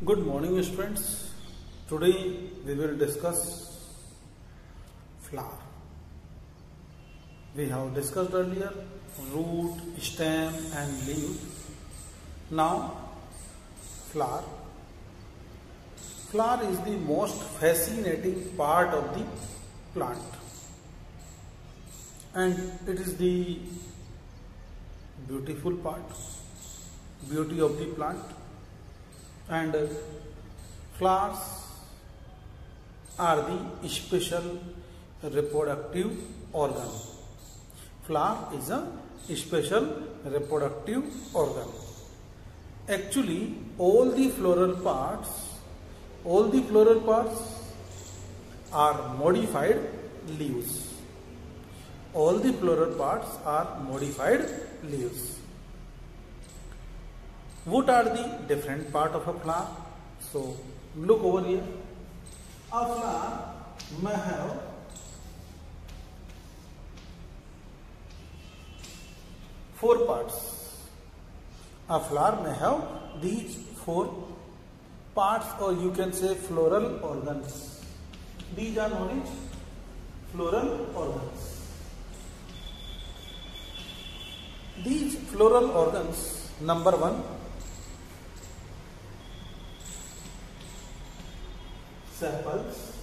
Good morning, students. Today we will discuss flower. We have discussed earlier root, stem and leaf. Now flower. Flower is the most fascinating part of the plant, and it is the beautiful part, beauty of the plant. And flowers are the special reproductive organ. Flower is a special reproductive organ. Actually, all the floral parts are modified leaves. All the floral parts are modified leaves. What are the different part of a flower? So look over here. A flower may have four parts. A flower may have these four parts, or you can say floral organs. These are known as floral organs. These floral organs, number one, sepals.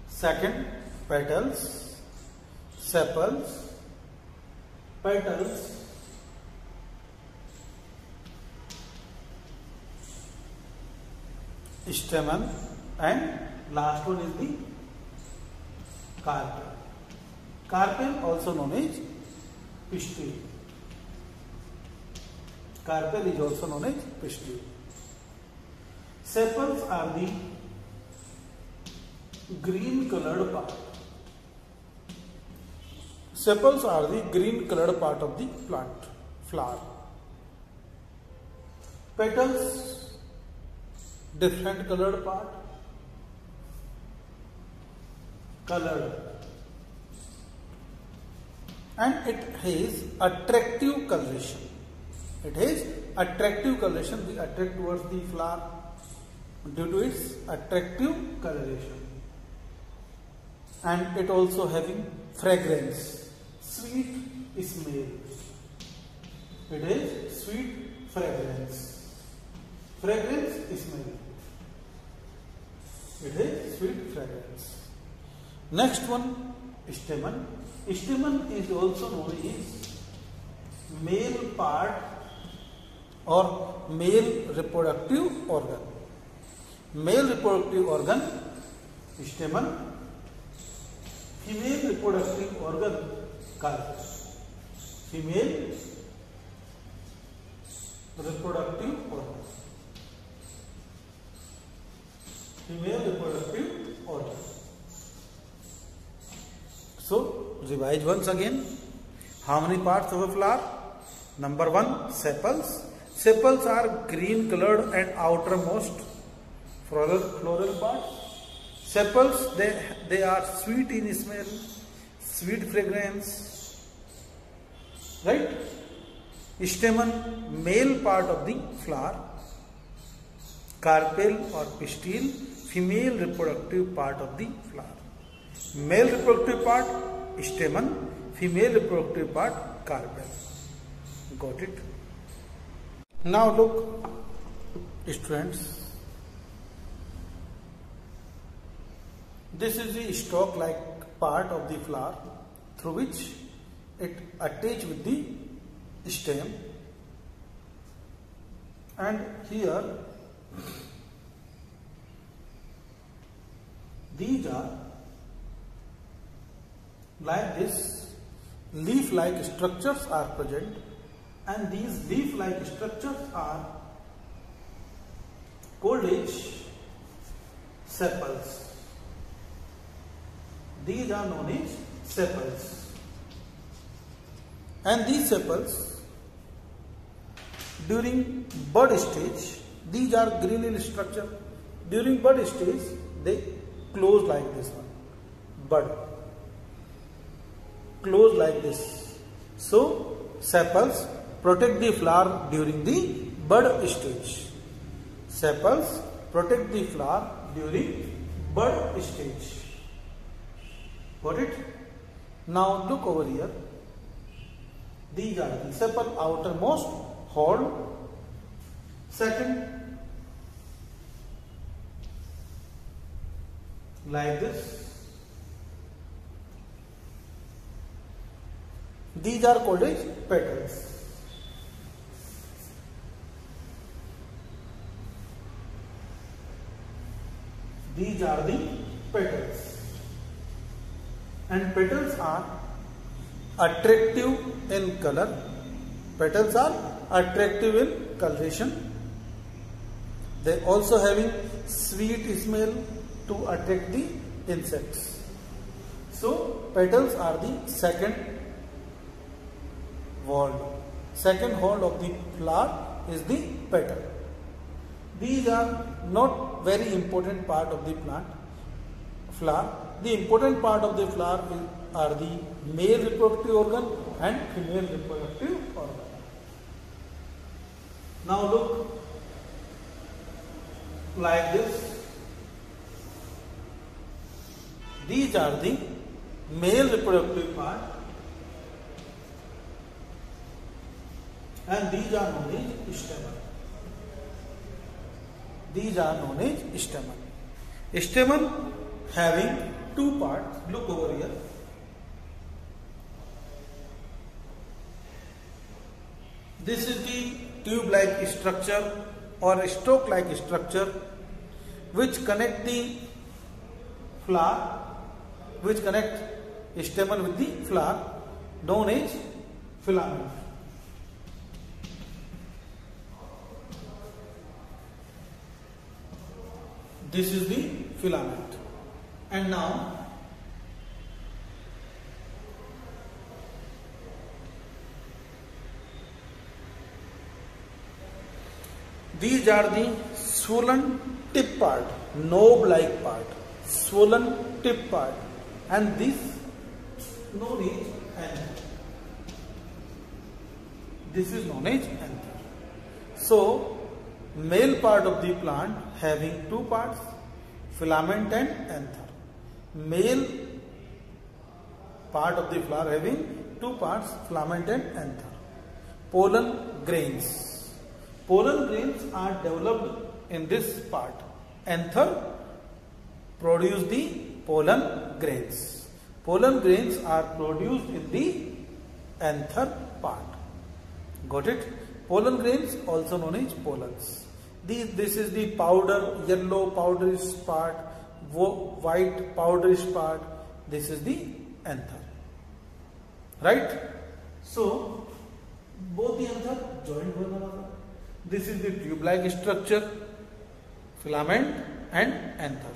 Second, petals. Sepals, petals, stamen, and last one is the carpel. Carpel also known as pistil. Carpel is also known as pistil. Sepals are the green colored part. Sepals are the green colored part of the plant, flower. Petals, different colored part, colored, and it has attractive coloration. It has attractive coloration. We attract towards the flower due to its attractive coloration, and it also having fragrance, sweet smell. It is sweet fragrance, fragrance smell. It is sweet fragrance. Next one, stamen. Stamen is also known as male part or male reproductive organ. Male reproductive organ, stamen. Female reproductive organ, carpel. Female reproductive organ. Female reproductive organ. So, revise once again. How many parts of a flower? Number one, sepals. Sepals are green colored and outermost floral part. Sepals, they are sweet in smell, sweet fragrance, right? Stamen, male part of the flower. Carpel or pistil, female reproductive part of the flower. Male reproductive part, stamen. Female reproductive part, carpel. Got it? Now look, students. This is the stalk-like part of the flower through which it attaches with the stem, and here these are like this. Leaf-like structures are present, and these leaf-like structures are called as sepals. These are known as sepals, and these sepals during bud stage, these are green in structure. During bud stage, they close like this one, bud. close like this. So sepals protect the flower during the bud stage. Sepals protect the flower during bud stage. Got it? Now look over here. These are the sepal outermost whorl. Second, like this. These are called as petals. These are the petals. And petals are attractive in color. Petals are attractive in coloration. They also having sweet smell to attract the insects. So petals are the second whorl. Second whorl of the flower is the petal. These are not very important part of the flower. The important part of the flower are the male reproductive organ and female reproductive organ. Now look like this. These are the male reproductive part, and these are known as stamen. These are known as stamen. Stamen having two parts. Look over here. This is the tube-like structure or stalk-like structure which connect the flower, which connect stamen with the flower, known as filament. This is the filament. And now these are the swollen tip part, knob-like part, swollen tip part, and this known as anther. This is known as anther. So male part of the plant having two parts, filament and anther. Male part of the flower having two parts, filament and anther. Pollen grains. Pollen grains are developed in this part. Anther produce the pollen grains. Pollen grains are produced in the anther part. Got it? Pollen grains also known as pollens. This is the powder, yellow powderish part, white powderish part. This is the anther. Right? So both the anther join one another. This is the tube-like structure, filament and anther.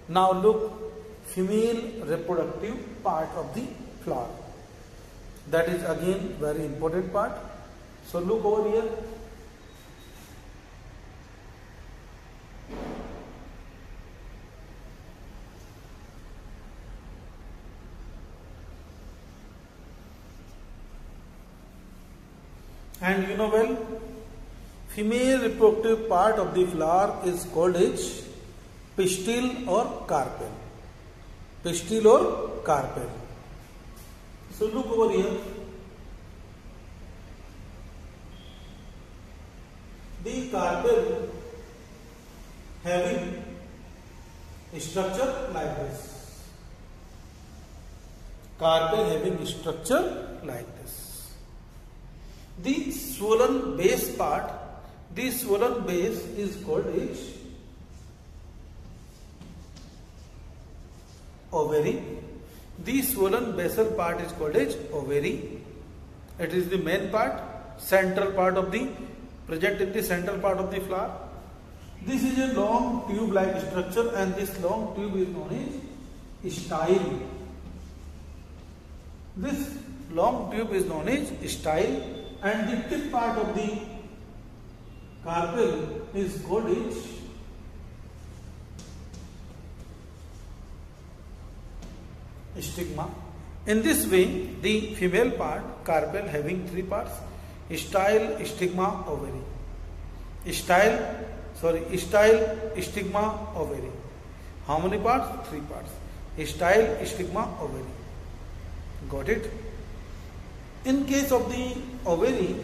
Now look, female reproductive part of the flower. That is again very important part. So look over here. And you know well, female reproductive part of the flower is called as pistil or carpel. Pistil or carpel. So look over here. The carpel having a structure like this. Carpel having a structure like this. The swollen base part, this swollen base is called as ovary. The swollen basal part is called as ovary. It is the main part, central part of the, present in the central part of the flower. This is a long tube-like structure, and this long tube is known as style. This long tube is known as style, and the tip part of the carpel is called as stigma. In this way, the female part, carpel having three parts, style, stigma, ovary. Style, stigma, ovary. How many parts? 3 parts. Style, stigma, ovary. Got it? In case of the ovary,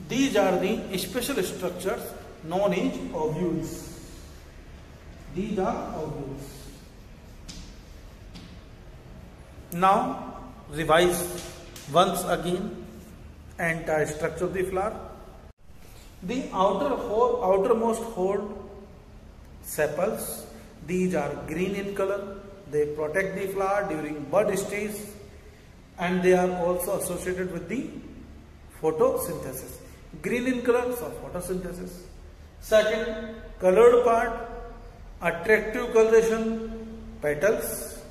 these are the special structures known as ovules. These are ovules. Now revise once again entire structure of the flower. The outermost whole sepals. These are green in color. They protect the flower during bud stage, and they are also associated with the photosynthesis. Green in color, so photosynthesis. Second, colored part, attractive coloration, petals,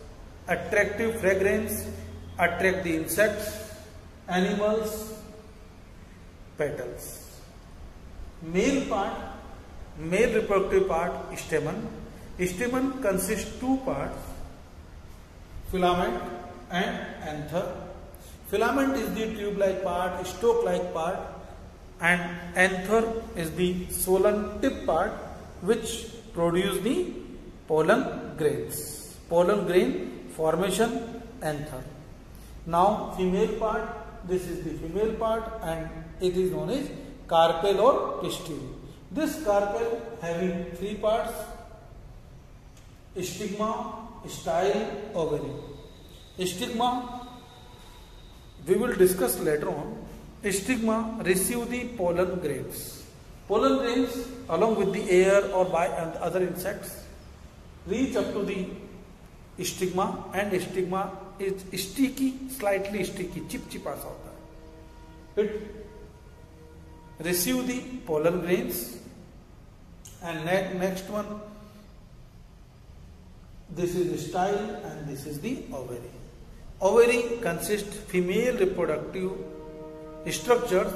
attractive fragrance, attract the insects, animals, petals. Male part, male reproductive part, stamen. Stamen consists 2 parts, filament and anther. Filament is the tube-like part, stalk-like part, and anther is the swollen tip part which produce the pollen grains. Pollen grain formation, anther. Now female part, this is the female part and it is known as carpel or pistil. This carpel having 3 parts, stigma, style, ovary. Stigma we will discuss later on. Stigma receive the pollen grains. Pollen grains along with the air or by other insects reach up to the stigma, and stigma is sticky, slightly sticky, chip ऐसा होता है. It receive the pollen grains, and next one, this is the style and this is the ovary. Ovary consists female reproductive structures,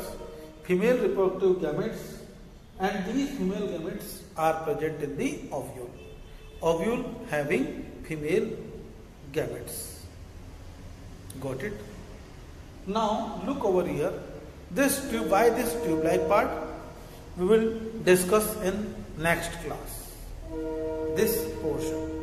female reproductive gametes, and these female gametes are present in the ovule. Ovule having female gametes. Got it? Now look over here. This tube, why this tube-like part, we will discuss in next class. This portion.